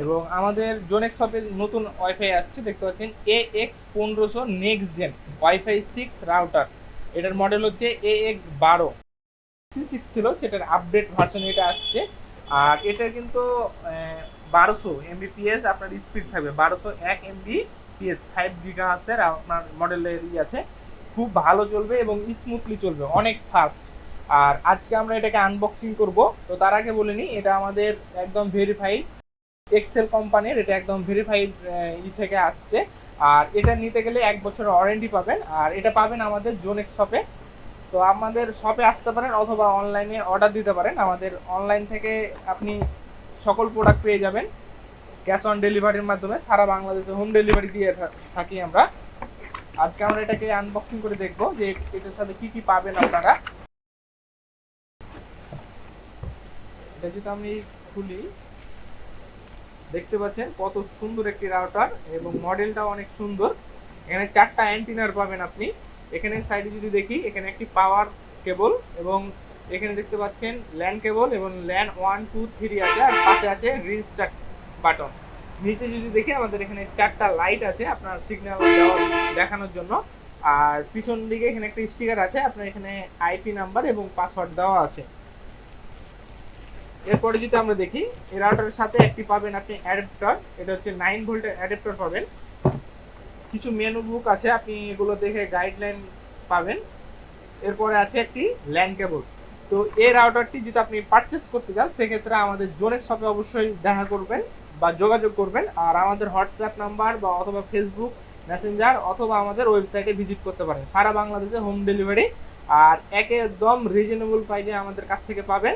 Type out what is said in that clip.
এবং আমাদের জোনেক্স শপের নতুন ওয়াইফাই আসছে, দেখতে পাচ্ছেন AX1500 next gen wifi 6 router. এটার মডেল হচ্ছে AX12। C6 ছিল, সেটার আপডেট ভার্সন এটা আসছে। আর এটার কিন্তু 1200 Mbps আপনার স্পিড থাকবে, 1201 Mbps, 5 GHz আপনার মডেলের আছে। খুব ভালো চলবে এবং স্মুথলি চলবে, অনেক ফাস্ট। আর আজকে আমরা এটাকে আনবক্সিং করব। তো তার আগে বলে নিই, এটা আমাদের একদম ভেরিফাইড এক্সেল কোম্পানির, এটা একদম ভেরিফাইড থেকে আসছে। আর এটা নিতে গেলে 1 বছরের ওয়ারেন্টি পাবেন, আর এটা পাবেন আমাদের জোনেক্স শপে। তো আমাদের শপে আসতে পারেন অথবা অনলাইনে অর্ডার দিতে পারেন। আমাদের অনলাইন থেকে আপনি সকল প্রোডাক্ট পেয়ে যাবেন ক্যাশ অন ডেলিভারির মাধ্যমে। সারা বাংলাদেশে হোম ডেলিভারি দিয়ে থাকি আমরা। আজকে আমরা এটাকে আনবক্সিং করে দেখবো যে এটার সাথে কি কি পাবেন আপনারা। এটা যদি আমি খুলি, দেখতে পাচ্ছেন কত সুন্দর একটি রাউটার এবং মডেলটা অনেক সুন্দর। এখানে 4টা অ্যান্টিনার পাবেন আপনি। এখানে সাইডে যদি দেখি, এখানে একটি পাওয়ার কেবল এবং এখানে দেখতে পাচ্ছেন ল্যান্ড কেবল এবং ল্যান্ড 1 2 3 আছে, আর পাশে আছে রিস্টার্ট বাটন। নিচে যদি দেখি, আমাদের এখানে 4টা লাইট আছে আপনার সিগন্যাল দেখানোর জন্য। আর পিছন দিকে এখানে একটা স্টিকার আছে, আপনার এখানে আইপি নাম্বার এবং পাসওয়ার্ড দেওয়া আছে। এরপরে যদি আমরা দেখি, এই রাউটারের সাথে একটি পাবেন আপনি অ্যাডাপ্টার। এটা হচ্ছে 9 ভোল্টের অ্যাডাপ্টার পাবেন। কিছু মেনু বুক আছে, আপনি এগুলো দেখে গাইডলাইন পাবেন। এরপরে আছে একটি ল্যান্ড কেবল। তো এই রাউটারটি যদি আপনি পারচেস করতে চান, সেক্ষেত্রে আমাদের জোনেক্স শপে অবশ্যই দেখা করবেন বা যোগাযোগ করবেন। আর আমাদের হোয়াটসঅ্যাপ নাম্বার বা অথবা ফেসবুক মেসেঞ্জার অথবা আমাদের ওয়েবসাইটে ভিজিট করতে পারেন। সারা বাংলাদেশে হোম ডেলিভারি, আর একদম রিজনেবল প্রাইসে আমাদের কাছ থেকে পাবেন।